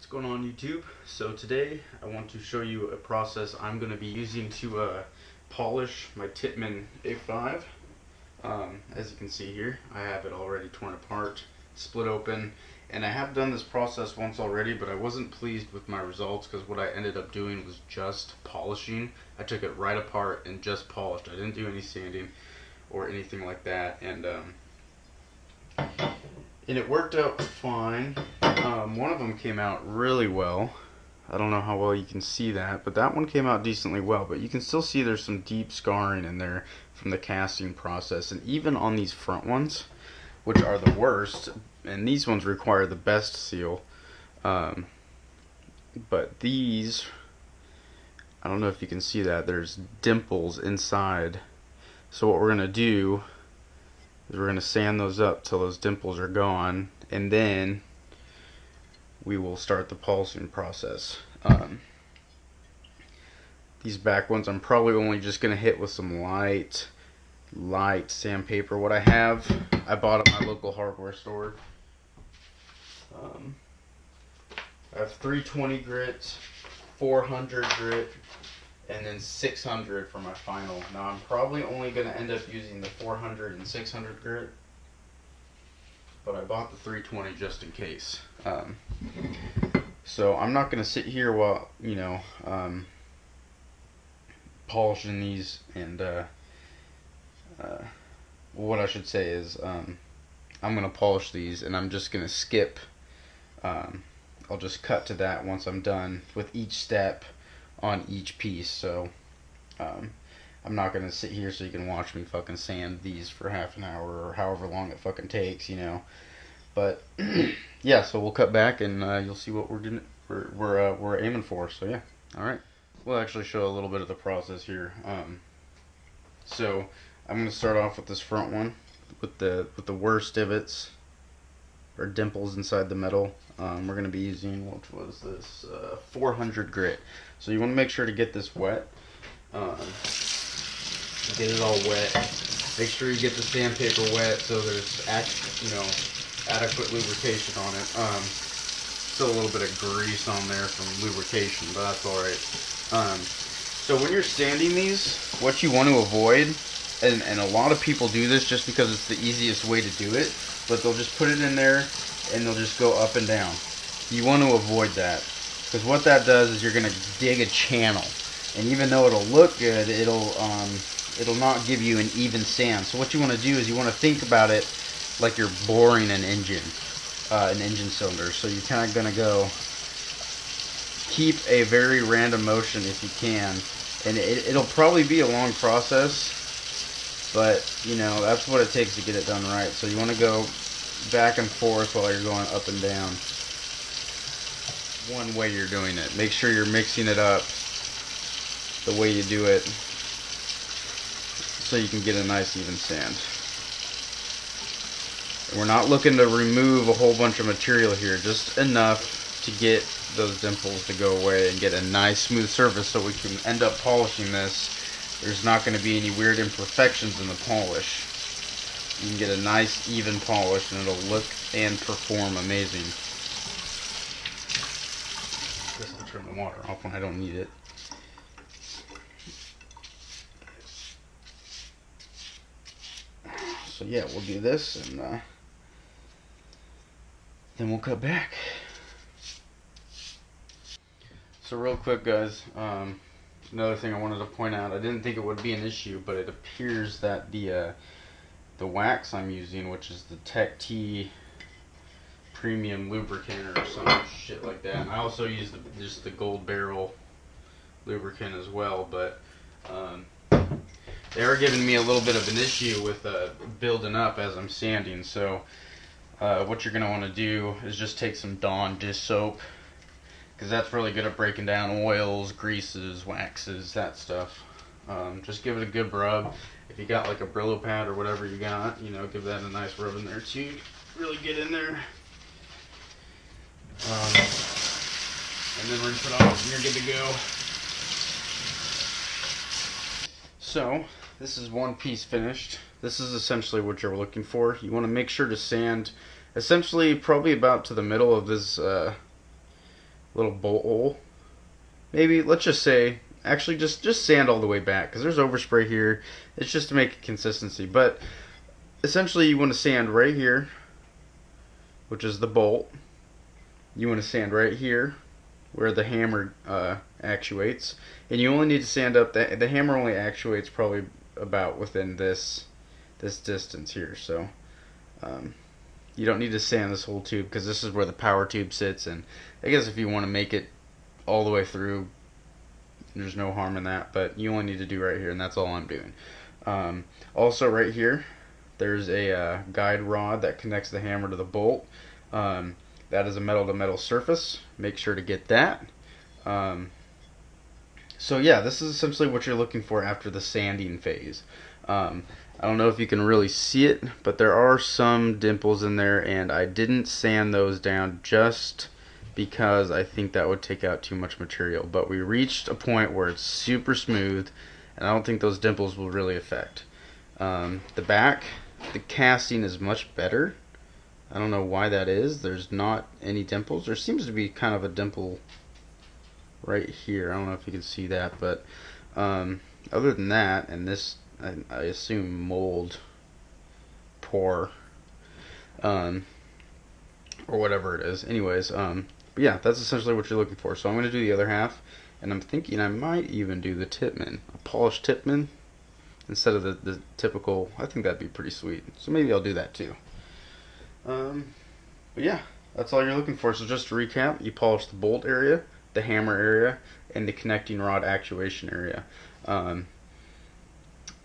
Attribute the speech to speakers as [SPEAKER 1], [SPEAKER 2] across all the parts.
[SPEAKER 1] What's going on YouTube? So today I want to show you a process I'm going to be using to polish my Tippmann A-5. As you can see here, I have it already torn apart, split open, and I have done this process once already, but I wasn't pleased with my results because what I ended up doing was just polishing. I took it right apart and just polished. I didn't do any sanding or anything like that, and it worked out fine. One of them came out really well. I don't know how well you can see that, but that one came out decently well. But you can still see there's some deep scarring in there from the casting process. And even on these front ones, which are the worst, and these ones require the best seal. But these, I don't know if you can see that, there's dimples inside. So what we're going to do is we're going to sand those up till those dimples are gone, and then we will start the polishing process. These back ones I'm probably only just going to hit with some light sandpaper. What I bought at my local hardware store. I have 320 grit, 400 grit, and then 600 for my final. Now I'm probably only going to end up using the 400 and 600 grit, but I bought the 320 just in case. So I'm not going to sit here while, polishing these, and what I should say is I'm going to polish these, and I'm just going to skip. I'll just cut to that once I'm done with each step on each piece. So I'm not going to sit here so you can watch me fucking sand these for half an hour or however long it fucking takes, But yeah, so we'll cut back and you'll see what we're aiming for. So yeah, all right. We'll actually show a little bit of the process here. So I'm going to start off with this front one with the worst divots or dimples inside the metal. We're going to be using, what was this, 400 grit. So you want to make sure to get this wet. Get it all wet. Make sure you get the sandpaper wet so there's adequate lubrication on it. Still a little bit of grease on there from lubrication, but that's alright. So when you're sanding these, what you want to avoid, and a lot of people do this just because it's the easiest way to do it, but they'll just put it in there and they'll just go up and down. You want to avoid that, because what that does is you're going to dig a channel, and even though it'll look good, it'll not give you an even sand. So what you want to do is you want to think about it like you're boring an engine cylinder. So you're kind of going to go keep a very random motion if you can, and it'll probably be a long process, but that's what it takes to get it done right. So you want to go back and forth while you're going up and down. One way you're doing it. Make sure you're mixing it up the way you do it so you can get a nice even sand. We're not looking to remove a whole bunch of material here, just enough to get those dimples to go away and get a nice smooth surface so we can end up polishing this. There's not going to be any weird imperfections in the polish. You can get a nice even polish and it'll look and perform amazing. I guess I'll turn the water off when I don't need it. So yeah, we'll do this and then we'll cut back. So real quick, guys, another thing I wanted to point out, I didn't think it would be an issue, but it appears that the wax I'm using, which is the Tech T premium lubricant or some shit like that, and I also use just the Gold Barrel lubricant as well, but they are giving me a little bit of an issue with building up as I'm sanding. So what you're going to want to do is just take some Dawn dish soap, because that's really good at breaking down oils, greases, waxes, that stuff. Just give it a good rub. If you got like a Brillo pad or whatever you got, give that a nice rub in there too. Really get in there. And then rinse it off and you're good to go. So, this is one piece finished. This is essentially what you're looking for. You want to make sure to sand essentially probably about to the middle of this little bowl. Maybe, let's just say, actually just sand all the way back, because there's overspray here. It's just to make a consistency. But essentially you want to sand right here, which is the bolt. You want to sand right here where the hammer actuates, and you only need to sand up the hammer only actuates probably about within this distance here. So you don't need to sand this whole tube, because this is where the power tube sits, and I guess if you want to make it all the way through, there's no harm in that, but you only need to do right here, and that's all I'm doing. Also right here there's a guide rod that connects the hammer to the bolt. That is a metal to metal surface. Make sure to get that. So yeah, this is essentially what you're looking for after the sanding phase. I don't know if you can really see it, but there are some dimples in there, and I didn't sand those down just because I think that would take out too much material. But we reached a point where it's super smooth, and I don't think those dimples will really affect. The back, the casting is much better. I don't know why that is. There's not any dimples. There seems to be kind of a dimple right here. I don't know if you can see that, but other than that, and this, I assume mold pour or whatever it is. Anyways, but yeah, that's essentially what you're looking for. So I'm going to do the other half, and I'm thinking I might even do the Tippmann, a polished Tippmann, instead of the typical. I think that'd be pretty sweet. So maybe I'll do that too. But yeah, that's all you're looking for. So just to recap, you polish the bolt area, the hammer area, and the connecting rod actuation area. And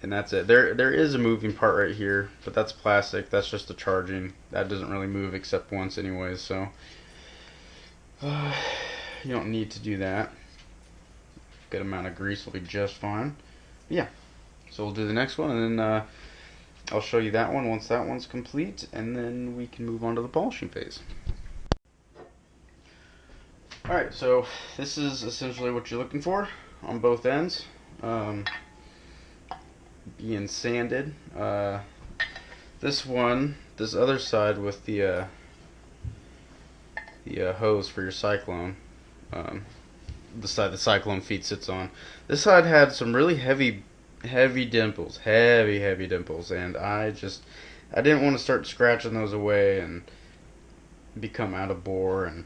[SPEAKER 1] that's it. There is a moving part right here, but that's plastic. That's just the charging. That doesn't really move except once anyways, so you don't need to do that. Good amount of grease will be just fine. But yeah, so we'll do the next one, and then I'll show you that one once that one's complete, and then we can move on to the polishing phase. Alright, so this is essentially what you're looking for on both ends. Being sanded. This other side with the hose for your cyclone, the side the cyclone feed sits on. This side had some really heavy dimples, heavy dimples, and I didn't want to start scratching those away and become out of bore, and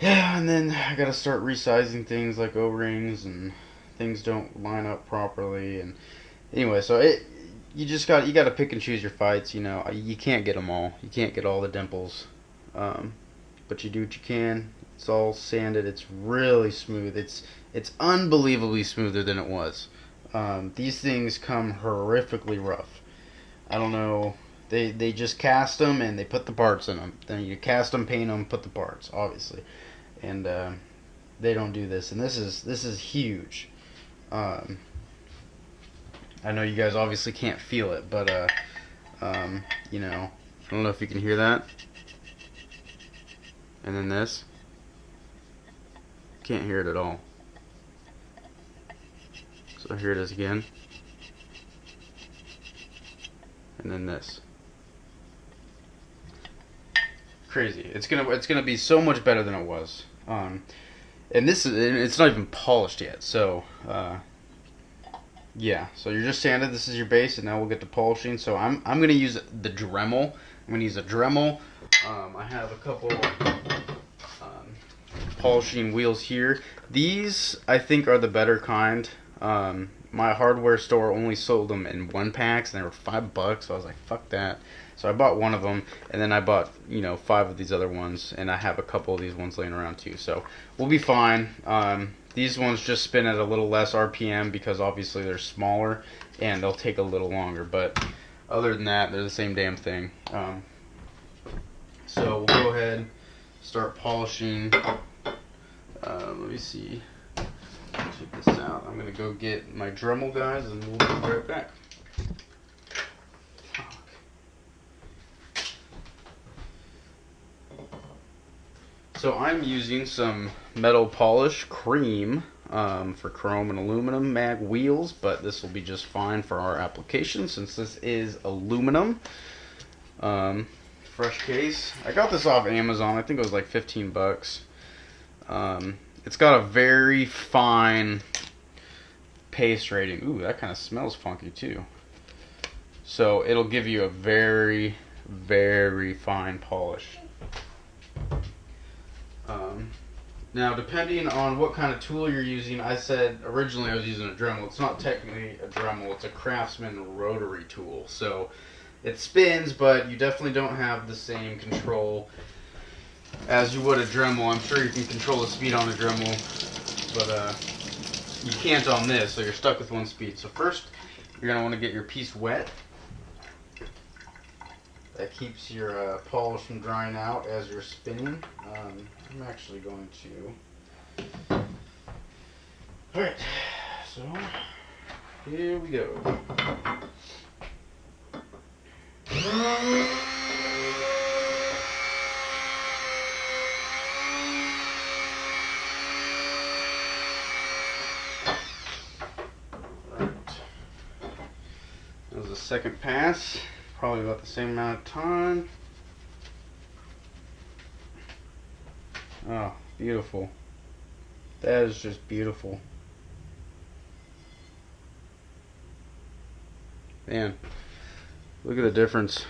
[SPEAKER 1] yeah, and then I gotta start resizing things like O-rings, and things don't line up properly, and anyway, so you gotta pick and choose your fights. You know, you can't get them all. You can't get all the dimples, but you do what you can. It's all sanded. It's really smooth. It's unbelievably smoother than it was. These things come horrifically rough. I don't know. They just cast them and they put the parts in them. Then you cast them, paint them, put the parts, obviously, and they don't do this. And this is huge. I know you guys obviously can't feel it, but you know, I don't know if you can hear that. And then this, can't hear it at all. So here it is again. And then this. Crazy. It's gonna be so much better than it was. And it's not even polished yet. So yeah. So you're just sanded. This is your base, and now we'll get to polishing. So I'm gonna use the Dremel. I'm gonna use a Dremel. I have a couple polishing wheels here. These I think are the better kind. My hardware store only sold them in 1-packs, and they were $5. So I was like, fuck that. So I bought one of them, and then I bought 5 of these other ones, and I have a couple of these ones laying around too. So we'll be fine. These ones just spin at a little less RPM because obviously they're smaller and they'll take a little longer. But other than that, they're the same damn thing. So we'll go ahead, start polishing. Let me see. Check this out. I'm gonna go get my Dremel, guys, and we'll be right back. So I'm using some metal polish cream for chrome and aluminum mag wheels, but this will be just fine for our application since this is aluminum. Fresh case. I got this off Amazon. I think it was like $15. It's got a very fine paste rating. Ooh, that kind of smells funky too. So it'll give you a very, very fine polish. Now, depending on what kind of tool you're using, I said originally I was using a Dremel. It's not technically a Dremel, it's a Craftsman rotary tool. So it spins, but you definitely don't have the same control as you would a Dremel. I'm sure you can control the speed on a Dremel, but you can't on this, so you're stuck with one speed. So first, you're going to want to get your piece wet. That keeps your polish from drying out as you're spinning. I'm actually going to... Alright, so here we go. Right. That was the second pass. Probably about the same amount of time. Oh, beautiful. That is just beautiful. Man, look at the difference.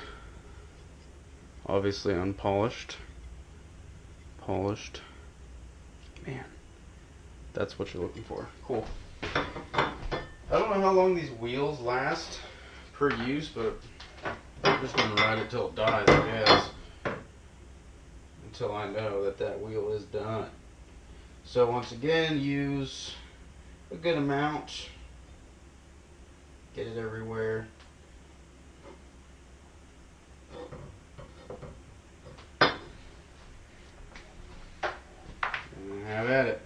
[SPEAKER 1] Obviously unpolished. Polished. Man, that's what you're looking for. Cool. I don't know how long these wheels last per use, but I'm just going to ride it till it dies, I guess. Until I know that that wheel is done. So once again, use a good amount. Get it everywhere. And have at it.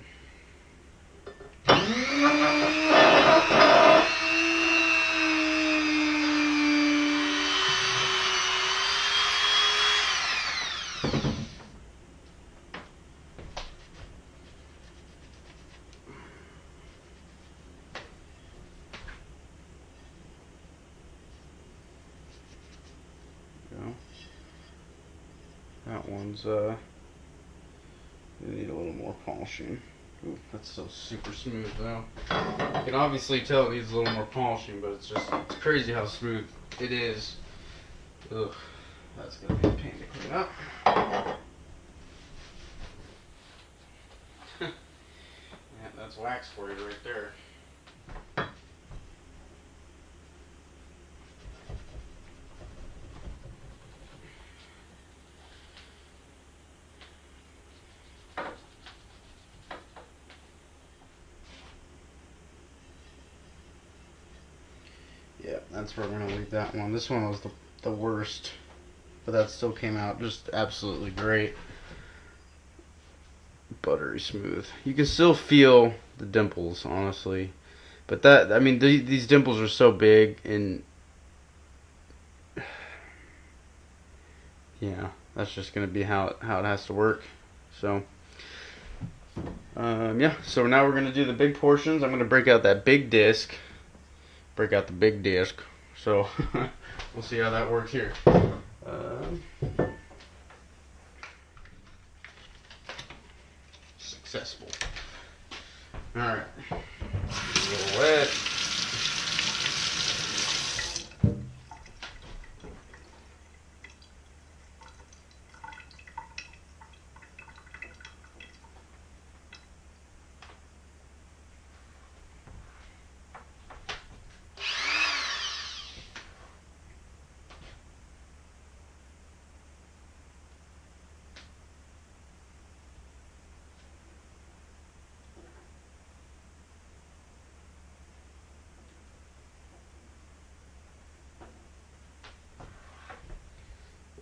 [SPEAKER 1] That one's you need a little more polishing. Ooh, that's so super smooth though. You can obviously tell it needs a little more polishing, but it's crazy how smooth it is. Ugh, that's gonna be a pain to clean up. Yeah, that's wax for you right there. Yeah, that's where we're going to leave that one. This one was the worst, but that still came out just absolutely great. Buttery smooth. You can still feel the dimples, honestly. But that, I mean, these dimples are so big, and yeah, that's just going to be how it has to work. So, yeah, so now we're going to do the big portions. I'm going to break out that big disc. Break out the big disc. So we'll see how that works here. Successful. Alright. A little wet.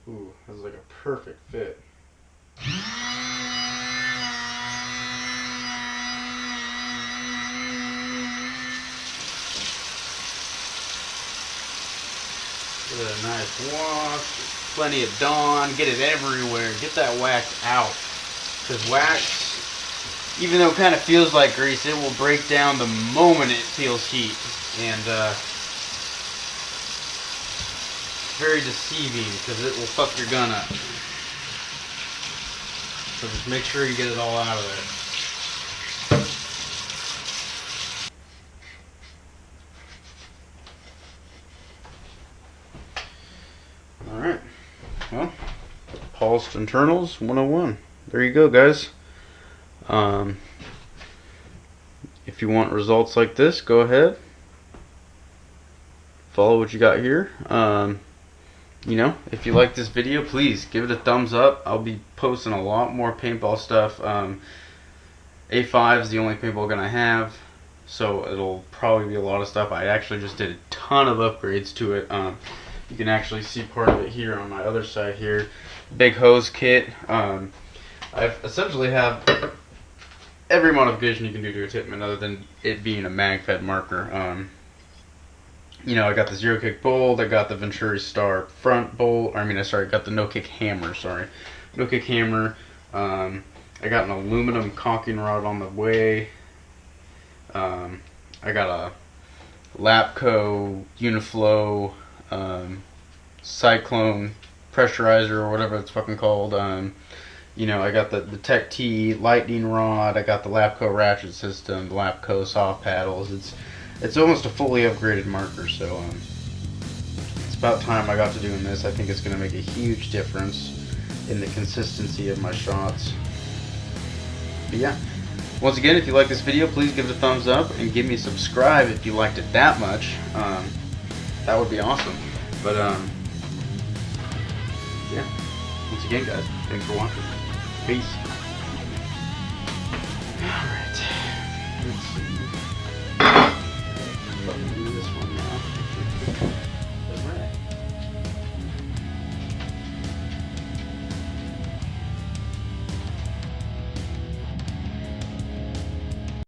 [SPEAKER 1] Ooh, that's like a perfect fit. Give it a nice wash, plenty of Dawn, get it everywhere, get that wax out. Because wax, even though it kind of feels like grease, it will break down the moment it feels heat. And very deceiving because it will fuck your gun up. So just make sure you get it all out of there. Alright, well, polished internals 101. There you go, guys. If you want results like this, go ahead. Follow what you got here. You know, if you like this video, please give it a thumbs up. I'll be posting a lot more paintball stuff. A5 is the only paintball gun I have, so it'll probably be a lot of stuff. I actually just did a ton of upgrades to it. You can actually see part of it here on my other side here. Big hose kit. I've essentially have every modification you can do to a Tippmann other than it being a mag-fed marker. You know, I got the zero kick bolt, I got the Venturi Star front bolt, I got the no kick hammer, no kick hammer. I got an aluminum caulking rod on the way. I got a Lapco Uniflow Cyclone pressurizer or whatever it's fucking called. You know, I got the Tech T lightning rod, I got the Lapco ratchet system, the Lapco soft paddles. It's almost a fully upgraded marker, so it's about time I got to doing this. I think it's going to make a huge difference in the consistency of my shots. But yeah, once again, if you like this video, please give it a thumbs up and give me a subscribe if you liked it that much. That would be awesome. But yeah, once again, guys, thanks for watching. Peace. Alright, let's see.